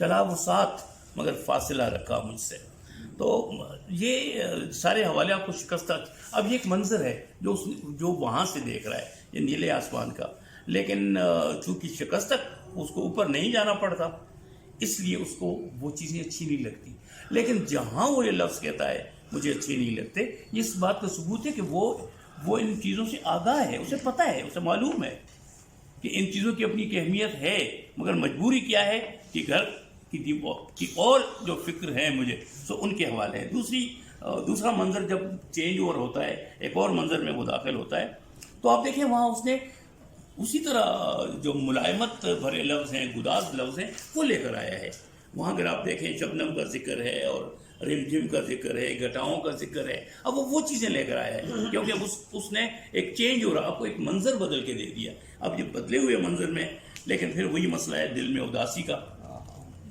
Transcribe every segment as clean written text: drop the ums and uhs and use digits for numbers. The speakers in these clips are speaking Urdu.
چلا وہ ساتھ مگر فاصلہ رکھا مجھ سے. تو یہ سارے حوالے آپ کو شکستہ. اب یہ ایک منظر ہے جو وہاں سے دیکھ رہا ہے یہ نیلے آسمان کا، لیکن چونکہ شکست اس کو اوپر نہیں جانا پڑتا اس لیے اس کو وہ چیزیں اچھی نہیں لگتی. لیکن جہاں وہ یہ لفظ کہتا ہے مجھے اچھے نہیں لگتے، یہ اس بات کا ثبوت ہے کہ وہ ان چیزوں سے آگاہ ہے، اسے پتہ ہے، اسے معلوم ہے کہ ان چیزوں کی اپنی اہمیت ہے، مگر مجبوری کیا ہے کہ گھر کی اور جو فکر ہے مجھے سو ان کے حوالے ہے. دوسرا منظر جب چینج اوور ہوتا ہے، ایک اور منظر میں وہ داخل ہوتا ہے، تو آپ دیکھیں وہاں اس نے اسی طرح جو ملائمت بھرے لفظ ہیں، گداز لفظ ہیں، وہ لے کر آیا ہے. وہاں اگر آپ دیکھیں شبنم کا ذکر ہے اور رم جھم کا ذکر ہے، گھٹاؤں کا ذکر ہے. اب وہ چیزیں لے کر آیا ہے کیونکہ اس نے ایک چینج ہو رہا، آپ کو ایک منظر بدل کے دے دیا. اب یہ بدلے ہوئے منظر میں لیکن پھر وہی مسئلہ ہے دل میں اداسی کا.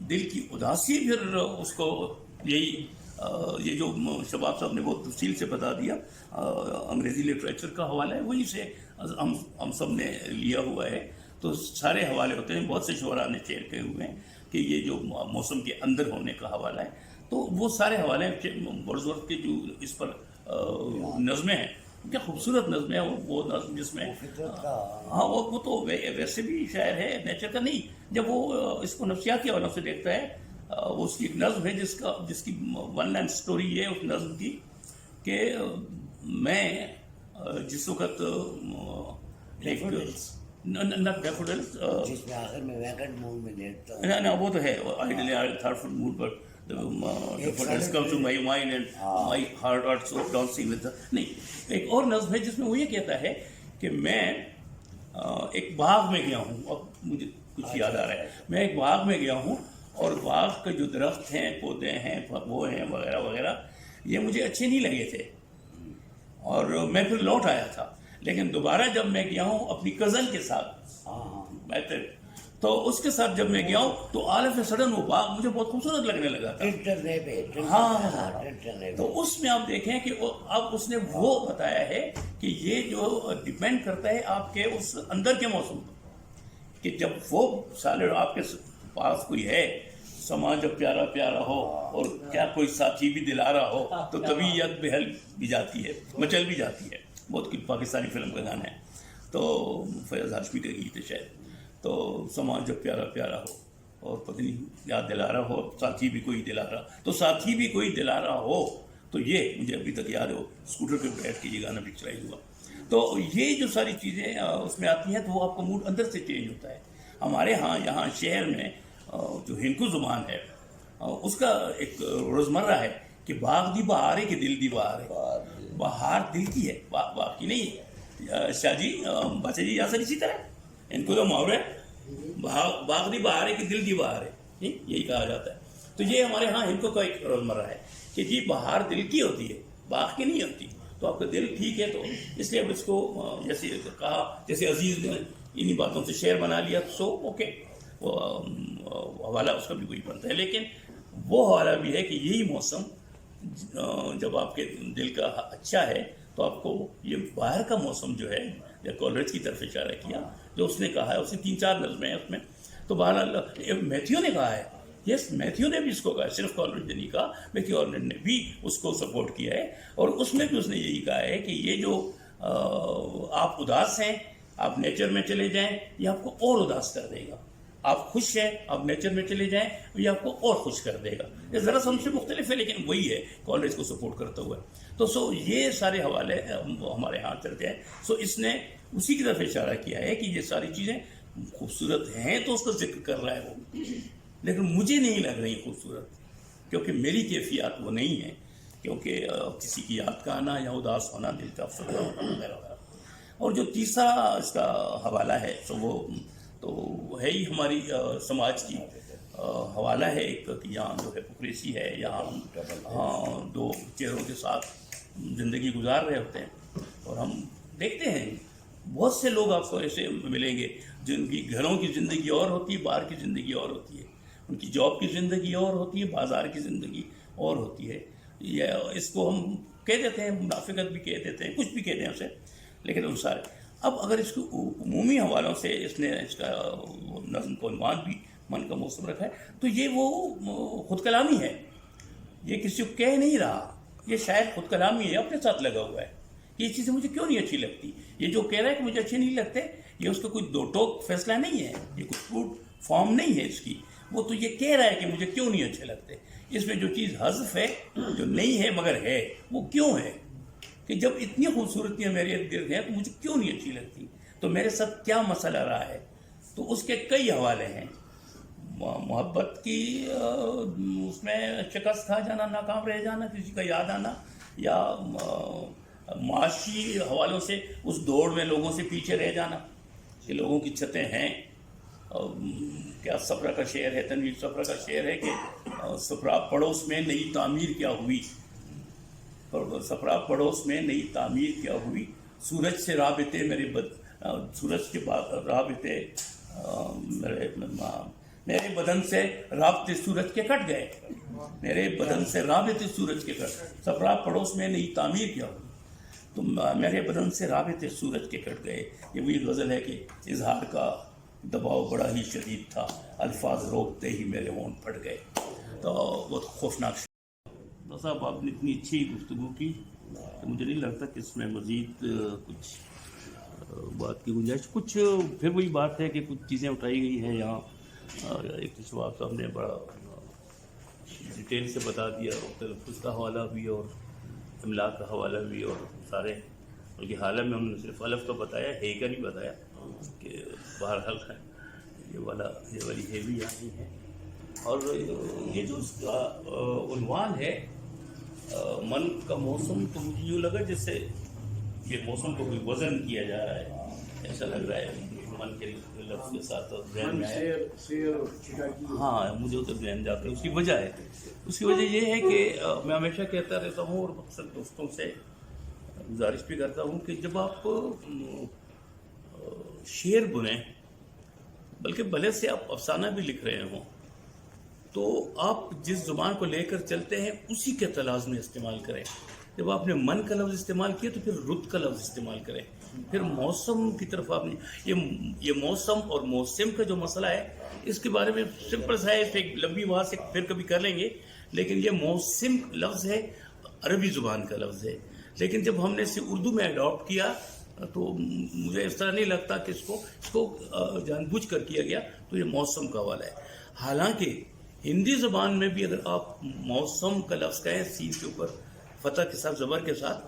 دل کی اداسی پھر اس کو یہ جو شباب صاحب نے بہت تفصیل سے بتا دیا، انگریزی لٹریچر کا حوالہ ہے، وہی سے ہم سب نے لیا ہوا ہے. تو سارے حوالے ہوتے ہیں، بہت سے شعراء نے شیئر کیے ہوئے ہیں کہ یہ جو موسم کے اندر ہونے کا حوالہ ہے. تو وہ سارے حوالے ورڈزورتھ کے جو اس پر نظمیں ہیں، کیا خوبصورت نظمیں ہیں. وہ نظم جس میں ہاں وہ تو ویسے بھی شاعر ہے نیچر کا نہیں، جب وہ اس کو نفسیاتی حوالوں سے دیکھتا ہے. وہ اس کی ایک نظم ہے جس کی ون لائن سٹوری یہ ہے اس نظم کی کہ میں جس وقت جس میں آخر میں ویکنٹ موڈ میں لیٹتا ہوں. نہ وہ تو ہے تھاٹفل موڈ پر نہیں. ایک اور نظم ہے جس میں وہ یہ کہتا ہے کہ میں ایک باغ میں گیا ہوں. اب مجھے کچھ یاد آ رہا ہے، میں ایک باغ میں گیا ہوں اور باغ کے جو درخت ہیں، پودے ہیں، وہ ہیں وغیرہ وغیرہ، یہ مجھے اچھے نہیں لگے تھے اور میں پھر لوٹ آیا تھا. لیکن دوبارہ جب میں گیا ہوں اپنی کزن کے ساتھ، بہتر تو اس کے ساتھ جب میں گیا ہوں تو آل آف اے سڈن وہ باغ مجھے بہت خوبصورت لگنے لگا تھا. ہاں تو اس میں آپ دیکھیں کہ اب اس نے وہ بتایا ہے کہ یہ جو ڈیپینڈ کرتا ہے آپ کے اس اندر کے موسم پر، کہ جب وہ سالر آپ کے پاس کوئی ہے، سما جب پیارا پیارا ہو اور کیا کوئی ساتھی بھی دلا رہا ہو تو طبیعت بہل بھی جاتی ہے، مچل بھی جاتی ہے. بہت پاکستانی فلم کا گانا ہے، تو فیض ہاشمی کا گیت ہے شاید. تو سما جب پیارا پیارا ہو اور پتہ نہیں یاد دلا رہا ہو، ساتھی بھی کوئی دلا رہا، تو ساتھی بھی کوئی دلا رہا ہو. تو یہ مجھے ابھی تک یاد ہو، اسکوٹر پہ بیٹھ کے یہ گانا پکچرائز ہوا. تو یہ جو ساری چیزیں اس میں آتی ہیں تو وہ آپ کا موڈ اندر سے چینج ہوتا ہے. ہمارے ہاں یہاں شہر میں جو ہندکو زبان ہے اس کا ایک روزمرہ ہے کہ باغ دی بہار ہے کہ دل دی بہار ہے. بہار دل کی ہے، باغ کی نہیں. شاہ جی بادشاہ جی یہاں سے اسی طرح ان کو تو محاورہ ہے، باغ دی بہار ہے کہ دل دی بہار ہے، یہی کہا جاتا ہے. تو یہ ہمارے ہاں ہندکو کا ایک روزمرہ ہے کہ جی بہار دل کی ہوتی ہے، باغ کی نہیں ہوتی. تو آپ کا دل ٹھیک ہے تو اس لیے اب اس کو جیسے کہا، جیسے عزیز نے انہی باتوں سے شعر بنا لیا، سو اوکے، وہ حوالہ اس کا بھی کوئی بنتا ہے. لیکن وہ حوالہ بھی ہے کہ یہی موسم جب آپ کے دل کا اچھا ہے تو آپ کو یہ باہر کا موسم جو ہے، یا کالرج کی طرف اشارہ کیا جو اس نے کہا ہے، اس نے 3-4 نظمیں ہیں اس میں. تو بہرحال میتھیو نے کہا ہے، یس میتھیو نے بھی اس کو کہا ہے، صرف کالرج نے نہیں کہا، میتھیو آرنولڈ نے بھی اس کو سپورٹ کیا ہے. اور اس میں بھی اس نے یہی کہا ہے کہ یہ جو آپ اداس ہیں، آپ نیچر میں چلے جائیں، یہ آپ کو اور اداس کر دے گا. آپ خوش ہیں، آپ نیچر میں چلے جائیں، یہ آپ کو اور خوش کر دے گا. یہ ذرا سا ہم سے مختلف ہے لیکن وہی ہے کالج کو سپورٹ کرتا ہوا. تو یہ سارے حوالے ہمارے ہاں چلتے ہیں. اس نے اسی کی طرف اشارہ کیا ہے کہ یہ ساری چیزیں خوبصورت ہیں تو اس کا ذکر کر رہا ہے وہ، لیکن مجھے نہیں لگ رہی خوبصورت، کیونکہ میری کیفیات وہ نہیں ہیں. کیونکہ کسی کی یاد کا آنا یا اداس ہونا، دل کا افسردہ ہونا وغیرہ وغیرہ. اور جو تیسرا اس کا حوالہ ہے وہ تو ہے ہی ہماری سماج کی حوالہ ہے ایک، کہ یہاں جو ہپوکریسی ہے، یہاں ہم دو چہروں کے ساتھ زندگی گزار رہے ہوتے ہیں. اور ہم دیکھتے ہیں بہت سے لوگ آپ کو ایسے ملیں گے جن کی گھروں کی زندگی اور ہوتی ہے، باہر کی زندگی اور ہوتی ہے، ان کی جاب کی زندگی اور ہوتی ہے، بازار کی زندگی اور ہوتی ہے. یا اس کو ہم کہہ دیتے ہیں منافقت بھی کہہ دیتے ہیں، کچھ بھی کہتے ہیں اسے، لیکن ان سارے. اب اگر اس کو عمومی حوالوں سے اس نے اس کا نظم کو عنوان بھی من کا موسم رکھا ہے. تو یہ وہ خود کلامی ہے, یہ کسی کو کہہ نہیں رہا, یہ شاید خود کلامی ہے, اپنے ساتھ لگا ہوا ہے. یہ چیزیں مجھے کیوں نہیں اچھی لگتی, یہ جو کہہ رہا ہے کہ مجھے اچھے نہیں لگتے, یہ اس کا کوئی دو ٹوک فیصلہ نہیں ہے, یہ کوئی فروٹ فارم نہیں ہے اس کی. وہ تو یہ کہہ رہا ہے کہ مجھے کیوں نہیں اچھے لگتے. اس میں جو چیز حذف ہے, جو نہیں ہے مگر ہے, وہ کیوں ہے کہ جب اتنی خوبصورتیاں میرے ارد گرد ہیں تو مجھے کیوں نہیں اچھی لگتی, تو میرے ساتھ کیا مسئلہ رہا ہے. تو اس کے کئی حوالے ہیں. محبت کی اس میں شکست کھا جانا, ناکام رہ جانا, کسی کا یاد آنا, یا معاشی حوالوں سے اس دوڑ میں لوگوں سے پیچھے رہ جانا کہ لوگوں کی چھتیں ہیں. کیا سفرہ کا شعر ہے, تنویر سفرہ کا شعر ہے کہ سفرہ پڑوس میں نئی تعمیر کیا ہوئی, سفرہ پڑوس میں نئی تعمیر کیا ہوئی, سورج سے رابطے سورج کے بعد رابطے میرے بدن سے رابطے سورج کے کٹ گئے, میرے بدن سے رابطے سورج کے کٹ, سفرہ پڑوس میں نئی تعمیر کیا ہوئی, تو میرے بدن سے رابطے سورج کے کٹ گئے. یہ وہی غزل ہے کہ اظہار کا دباؤ بڑا ہی شدید تھا, الفاظ روکتے ہی میرے ہونٹ پھٹ گئے. تو بہت خوفناک. صاحب آپ نے اتنی اچھی گفتگو کی کہ مجھے نہیں لگتا کہ اس میں مزید کچھ بات کی گنجائش. کچھ پھر وہی بات ہے کہ کچھ چیزیں اٹھائی گئی ہیں یہاں. ایک تو شباب صاحب نے بڑا ڈیٹیل سے بتا دیا, تلفظ کا حوالہ بھی اور املا کا حوالہ بھی, اور سارے بلکہ حالہ میں ہم نے صرف الف کا بتایا, ہے کا نہیں بتایا کہ بہرحال ہے یہ والی ہے بھی یہاں ہی ہے. اور یہ جو اس کا عنوان ہے من کا موسم, تو مجھے یوں لگا جیسے یہ موسم کو کوئی وزن کیا جا رہا ہے, ایسا لگ رہا ہے من کے لفظ کے ساتھ ذہن میں آیا. ہاں مجھے ادھر ذہن جاتا ہے. اس کی وجہ ہے, اس کی وجہ یہ ہے کہ میں ہمیشہ کہتا رہتا ہوں اور اکثر دوستوں سے گزارش بھی کرتا ہوں کہ جب آپ شعر بنیں, بلکہ بھلے سے آپ افسانہ بھی لکھ رہے ہوں, تو آپ جس زبان کو لے کر چلتے ہیں اسی کے تلاش میں استعمال کریں. جب آپ نے من کا لفظ استعمال کیا تو پھر رت کا لفظ استعمال کریں. پھر موسم کی طرف آپ نے یہ موسم اور موسم کا جو مسئلہ ہے, اس کے بارے میں سمپل سا ہے, اس پہ ایک لمبی بات سے پھر کبھی کر لیں گے. لیکن یہ موسم لفظ ہے, عربی زبان کا لفظ ہے, لیکن جب ہم نے اسے اردو میں اڈاپٹ کیا تو مجھے اس طرح نہیں لگتا کہ اس کو جان بوجھ کر کیا گیا. تو یہ موسم کا حوالہ ہے. حالانکہ ہندی زبان میں بھی اگر آپ موسم کا لفظ کہیں سین کے اوپر فتح کے ساتھ زبر کے ساتھ,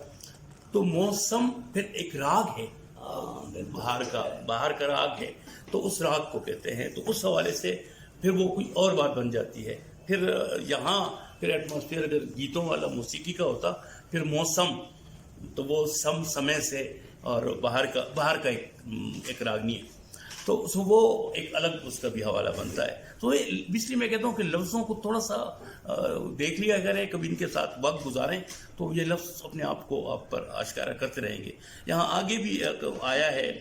تو موسم پھر ایک راگ ہے, باہر کا راگ ہے, تو اس راگ کو کہتے ہیں. تو اس حوالے سے پھر وہ کوئی اور بات بن جاتی ہے. پھر یہاں پھر ایٹماسفیئر اگر گیتوں والا موسیقی کا ہوتا, پھر موسم تو وہ سمے سے اور باہر کا ایک راگنی ہے, تو وہ ایک الگ اس کا بھی حوالہ بنتا ہے. تو اس لیے میں کہتا ہوں کہ لفظوں کو تھوڑا سا دیکھ لیا کریں, کبھی ان کے ساتھ وقت گزاریں, تو یہ لفظ اپنے آپ کو آپ پر آشکارا کرتے رہیں گے. یہاں آگے بھی آیا ہے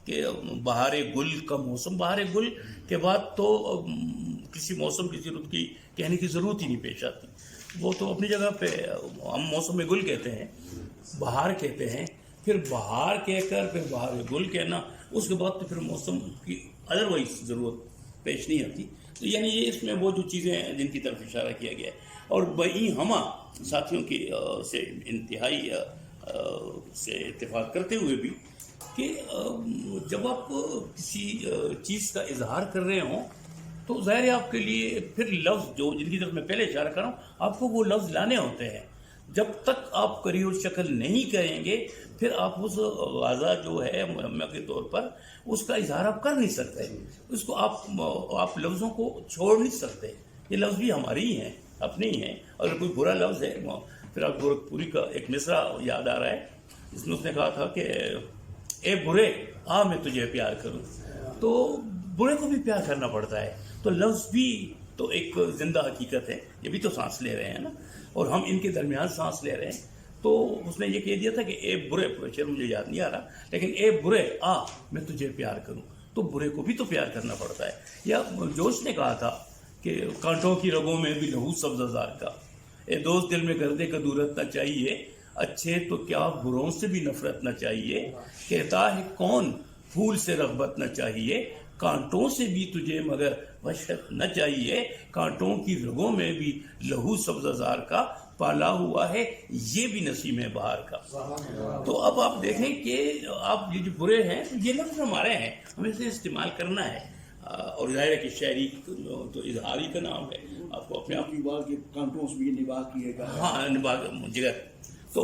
کہ بہار گل کا موسم, بہار گل کے بعد تو کسی موسم کسی رت کی کہنے کی ضرورت ہی نہیں پیش آتی. وہ تو اپنی جگہ پہ ہم موسم گل کہتے ہیں, بہار کہتے ہیں, پھر بہار کہہ کر پھر بہار گل کہنا, اس کے بعد تو پھر موسم کی ادروائز ضرورت پیش نہیں آتی. تو یعنی یہ اس میں وہ جو چیزیں ہیں جن کی طرف اشارہ کیا گیا ہے. اور بئی ہما ساتھیوں کی سے انتہائی سے اتفاق کرتے ہوئے بھی کہ جب آپ کسی چیز کا اظہار کر رہے ہوں تو ظاہر ہے آپ کے لیے پھر لفظ جو جن کی طرف میں پہلے اشارہ کر رہا ہوں, آپ کو وہ لفظ لانے ہوتے ہیں. جب تک آپ قریب الشکل نہیں کریں گے پھر آپ اس واضح جو ہے مرمہ کے طور پر اس کا اظہار آپ کر نہیں سکتے. اس کو آپ لفظوں کو چھوڑ نہیں سکتے. یہ لفظ بھی ہمارے ہی ہیں, اپنے ہی ہیں. اگر کوئی برا لفظ ہے, پھر آپ گورکھپوری کا ایک مصرع یاد آ رہا ہے جس میں اس نے کہا تھا کہ اے برے آ میں تجھے پیار کروں. تو برے کو بھی پیار کرنا پڑتا ہے. تو لفظ بھی تو ایک زندہ حقیقت ہے, یہ بھی تو سانس لے رہے ہیں نا, اور ہم ان کے درمیان سانس لے رہے ہیں. تو اس نے یہ کہہ دیا تھا کہ اے برے, شعر مجھے یاد نہیں آ رہا, لیکن اے برے آ میں تجھے پیار کروں. تو برے کو بھی تو پیار کرنا پڑتا ہے. یا جوش نے کہا تھا کہ کانٹوں کی رگوں میں بھی لہو سبز زار کا, اے دوست دل میں گردے کا دورت نہ چاہیے, اچھے تو کیا بروں سے بھی نفرت نہ چاہیے, کہتا ہے کون پھول سے رغبت نہ چاہیے, کانٹوں سے بھی تجھے مگر وحشت نہ چاہیے، کانٹوں کی رگوں میں بھی لہو سبز زار کا پالا ہوا ہے، یہ بھی نسیم بہار کا۔ تو اب آپ دیکھیں کہ آپ یہ جو برے ہیں یہ لفظ ہمارے ہیں، ہمیں اسے استعمال کرنا ہے، اور ظاہر ہے کہ شاعری تو اظہاری کا نام ہے، آپ کو اپنے آپ کے کانٹوں سے بھی نباہ کیے گا، ہاں نباہ جگر، تو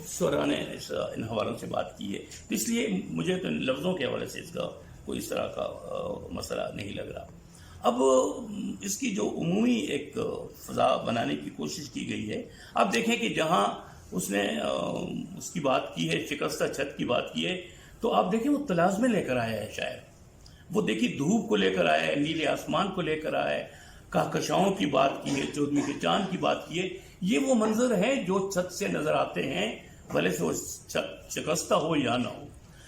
شعراء نے ان حوالوں سے بات کی ہے، تو اس لیے مجھے تو ان لفظوں کے حوالے سے اس کا کوئی اس طرح کا مسئلہ نہیں لگ رہا۔ اب اس کی جو عمومی ایک فضا بنانے کی کوشش کی گئی ہے، آپ دیکھیں کہ جہاں اس نے اس کی بات کی ہے، شکستہ چھت کی بات کی ہے، تو آپ دیکھیں وہ تلازمے لے کر آیا ہے شاعر، وہ دیکھیے دھوپ کو لے کر آیا ہے، نیلے آسمان کو لے کر آیا ہے، کہکشاؤں کی بات کی ہے، چودھویں کے چاند کی بات کی ہے، یہ وہ منظر ہیں جو چھت سے نظر آتے ہیں، بھلے سے وہ شکستہ ہو یا نہ ہو،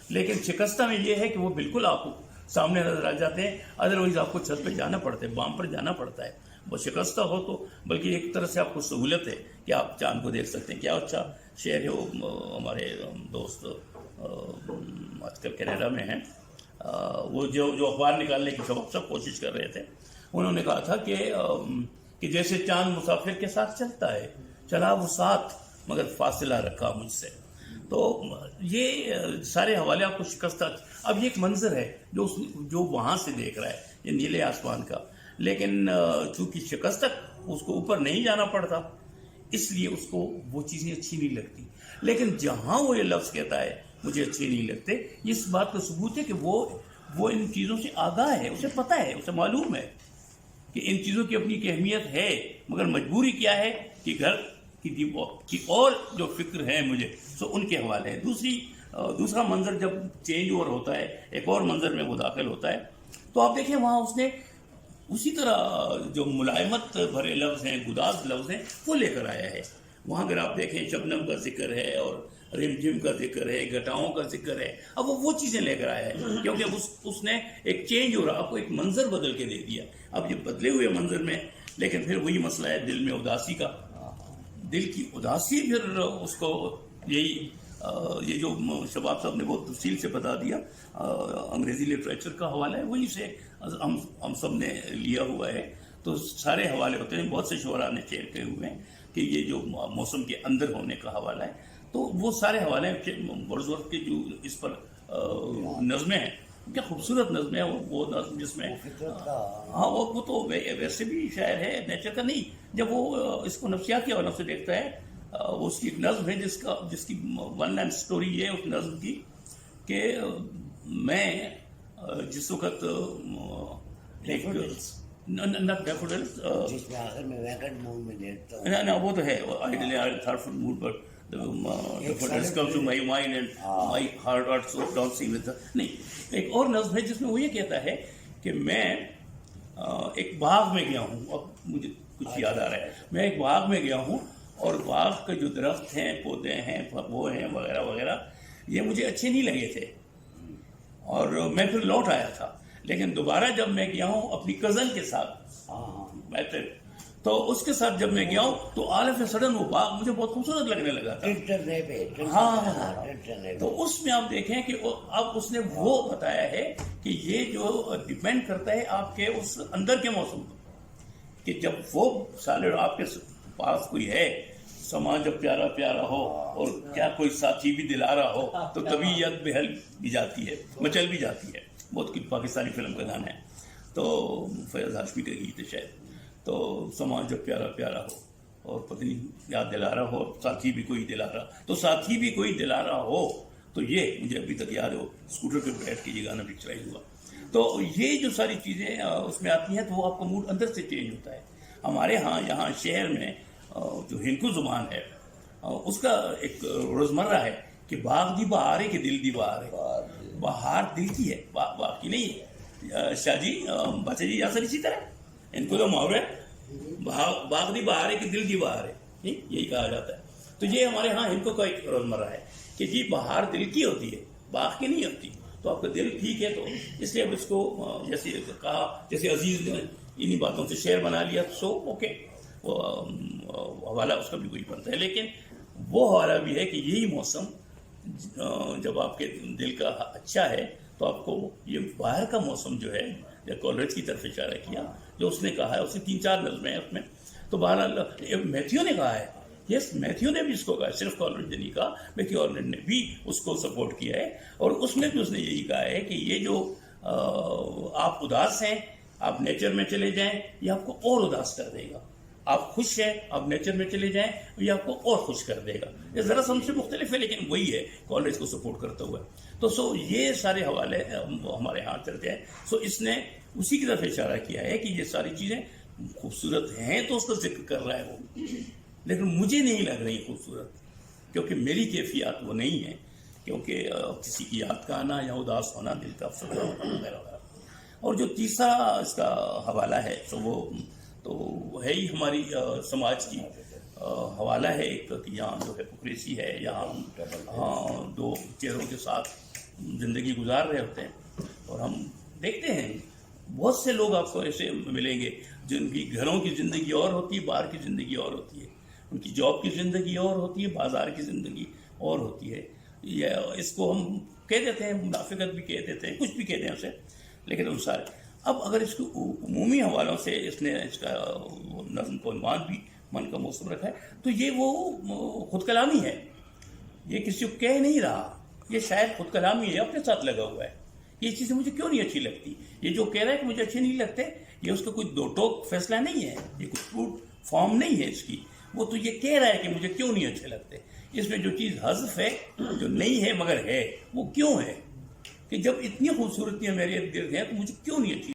لیکن شکستہ میں یہ ہے کہ وہ بالکل آپ کو سامنے نظر آ جاتے ہیں، ادروائز آپ کو چھت پہ جانا پڑتا ہے، بام پر جانا پڑتا ہے، وہ شکستہ ہو تو بلکہ ایک طرح سے آپ کو سہولت ہے کہ آپ چاند کو دیکھ سکتے ہیں۔ کیا اچھا شعر ہے وہ، ہمارے دوست آج کل کینیڈا میں ہیں، وہ جو اخبار نکالنے کی سب کوشش کر رہے تھے، انہوں نے کہا تھا کہ جیسے چاند مسافر کے ساتھ چلتا ہے، چلا وہ ساتھ مگر فاصلہ رکھا مجھ سے۔ تو یہ سارے حوالے آپ کو شکستہ، اب یہ ایک منظر ہے جو وہاں سے دیکھ رہا ہے، یہ نیلے آسمان کا، لیکن چونکہ شکستہ اس کو اوپر نہیں جانا پڑتا، اس لیے اس کو وہ چیزیں اچھی نہیں لگتی، لیکن جہاں وہ یہ لفظ کہتا ہے مجھے اچھے نہیں لگتے، اس بات کا ثبوت ہے کہ وہ ان چیزوں سے آگاہ ہے، اسے پتہ ہے، اسے معلوم ہے کہ ان چیزوں کی اپنی اہمیت ہے، مگر مجبوری کیا ہے کہ گھر کی اور جو فکر ہے مجھے سو ان کے حوالے ہے۔ دوسرا منظر جب چینج اوور ہوتا ہے، ایک اور منظر میں وہ داخل ہوتا ہے، تو آپ دیکھیں وہاں اس نے اسی طرح جو ملائمت بھرے لفظ ہیں، گداز لفظ ہیں، وہ لے کر آیا ہے۔ وہاں اگر آپ دیکھیں شبنم کا ذکر ہے اور رم جھم کا ذکر ہے، گھٹاؤں کا ذکر ہے، اب وہ چیزیں لے کر آیا ہے، کیونکہ اس نے ایک چینج ہو رہا، آپ کو ایک منظر بدل کے دے دیا، اب یہ بدلے ہوئے منظر میں، لیکن پھر وہی مسئلہ ہے دل میں اداسی کا، دل کی اداسی، پھر اس کو یہ جو شباب صاحب نے بہت تفصیل سے بتا دیا، انگریزی لٹریچر کا حوالہ ہے، وہی سے ہم سب نے لیا ہوا ہے، تو سارے حوالے ہوتے ہیں، بہت سے شعراء نے شیئر کیے ہوئے ہیں کہ یہ جو موسم کے اندر ہونے کا حوالہ ہے، تو وہ سارے حوالے ورڈزورتھ کے جو اس پر نظمیں ہیں، کیا خوبصورت نظمیں ہیں، وہ نظم جس میں ہاں وہ تو ویسے بھی شاعر ہے، نیچر کا نہیں، جب وہ اس کو نفسیات کے حوالے سے دیکھتا ہے، وہ اس کی ایک نظم ہے جس کی ون لائن سٹوری یہ ہے اس نظم کی کہ میں جس وقت ڈیفوڈلز جس میں آخر میں ویکنڈ موڈ میں دیکھتا ہوں، نہ وہ تو ہے تھاٹفل موڈ پر نہیں، ایک اور نظم ہے جس میں وہ یہ کہتا ہے کہ میں ایک باغ میں گیا ہوں، اب مجھے کچھ یاد آ رہا ہے، میں ایک باغ میں گیا ہوں اور باغ کے جو درخت ہیں، پودے ہیں، وہ ہیں وغیرہ وغیرہ، یہ مجھے اچھے نہیں لگے تھے، اور میں پھر لوٹ آیا تھا، لیکن دوبارہ جب میں گیا ہوں اپنی کزن کے ساتھ، تو اس کے ساتھ جب میں گیا ہوں تو آل آف اے سڈن وہ باغ مجھے بہت خوبصورت لگنے لگا تھا۔ ہاں، تو اس میں آپ دیکھیں کہ اب اس نے وہ بتایا ہے کہ یہ جو ڈیپینڈ کرتا ہے آپ کے اس اندر کے موسم پر، کہ جب وہ سالڈ آپ کے پاس کوئی ہے، سما جب پیارا پیارا ہو اور کیا کوئی ساتھی بھی دلا رہا ہو تو طبیعت بہل بھی جاتی ہے، مچل بھی جاتی ہے، بہت پاکستانی فلم کا گانا ہے، تو فیض ہاشمی کا گیت ہے شاید، تو سما جب پیارا پیارا ہو اور پتنی یاد دلا رہا ہو، ساتھی بھی کوئی دلا رہا، تو ساتھی بھی کوئی دلا رہا ہو، تو یہ مجھے ابھی تک یاد ہو، اسکوٹر پہ بیٹھ کے یہ گانا پکچرائز ہوا، تو یہ جو ساری چیزیں اس میں آتی ہیں تو وہ آپ کا موڈ اندر سے چینج ہوتا ہے۔ ہمارے ہاں یہاں شہر میں جو ہندکو زبان ہے اس کا ایک روزمرہ ہے کہ باغ دی بہار ہے کہ دل دی بہار ہے، بہار دل کی ہے، باغ کی نہیں ہے۔ شاہ جی بچے جی یاسر اسی طرح ان کو تو محاورہ ہے، باغ دی بہار ہے کہ دل دی بہار ہے، یہی کہا جاتا ہے، تو یہ ہمارے ہاں ہندکو کا ایک روزمرہ ہے کہ جی بہار دل کی ہوتی ہے، باغ کی نہیں ہوتی، تو آپ کا دل ٹھیک ہے، تو اس لیے اب اس کو جیسے کہا، جیسے عزیز نے انہی باتوں سے شعر بنا لیا، سو اوکے، وہ حوالہ اس کا بھی کوئی بنتا ہے، لیکن وہ حوالہ بھی ہے کہ یہی موسم جب آپ کے دل کا اچھا ہے تو آپ کو یہ باہر کا موسم جو ہے یا کالرڈ کی طرف اشارہ کیا جو اس نے کہا ہے، اس نے 3-4 نظمیں ہیں اس میں. تو بہرحال میتھیو نے کہا ہے، یس میتھیو نے بھی اس کو کہا ہے، صرف کالرڈ نے نہیں کہا بلکہ کالرڈ نے بھی اس کو سپورٹ کیا ہے. اور اس میں بھی اس نے یہی کہا ہے کہ یہ جو آپ اداس ہیں، آپ نیچر میں چلے جائیں، یہ آپ کو اور اداس کر دے گا. آپ خوش ہیں، آپ نیچر میں چلے جائیں، یہ آپ کو اور خوش کر دے گا. یہ ذرا سا ہم سے مختلف ہے لیکن وہی ہے کالج کو سپورٹ کرتے ہوئے. تو یہ سارے حوالے ہمارے ہاں چلتے ہیں. اس نے اسی کی طرف اشارہ کیا ہے کہ یہ ساری چیزیں خوبصورت ہیں تو اس کا ذکر کر رہا ہے وہ، لیکن مجھے نہیں لگ رہی خوبصورت، کیونکہ میری کیفیات وہ نہیں ہے. کیونکہ کسی کی یاد کا آنا یا اداس ہونا، دل کا افسردہ ہونا وغیرہ وغیرہ. اور جو تیسرا اس کا حوالہ ہے وہ تو ہے ہی ہماری سماج کی حوالہ ہے ایک، کہ یہاں جو ہیپوکریسی ہے، یہاں ہم دو چہروں کے ساتھ زندگی گزار رہے ہوتے ہیں. اور ہم دیکھتے ہیں بہت سے لوگ آپ کو ایسے ملیں گے جن کی گھروں کی زندگی اور ہوتی ہے، باہر کی زندگی اور ہوتی ہے، ان کی جاب کی زندگی اور ہوتی ہے، بازار کی زندگی اور ہوتی ہے. یا اس کو ہم کہہ دیتے ہیں منافقت بھی کہہ دیتے ہیں، کچھ بھی کہتے ہیں اسے، لیکن ان سارے. اب اگر اس کو عمومی حوالوں سے اس نے اس کا نظم کو عنوان بھی من کا موسم رکھا ہے، تو یہ وہ خود کلامی ہے. یہ کسی کو کہہ نہیں رہا، یہ شاید خود کلامی ہے، اپنے ساتھ لگا ہوا ہے. یہ چیزیں مجھے کیوں نہیں اچھی لگتی، یہ جو کہہ رہا ہے کہ مجھے اچھے نہیں لگتے، یہ اس کا کوئی دو ٹوک فیصلہ نہیں ہے، یہ کوئی فروٹ فارم نہیں ہے اس کی. وہ تو یہ کہہ رہا ہے کہ مجھے کیوں نہیں اچھے لگتے. اس میں جو چیز حذف ہے، جو نہیں ہے مگر ہے، وہ کیوں ہے؟ کہ جب اتنی خوبصورتیاں میرے ارد گرد ہیں تو مجھے کیوں نہیں اچھی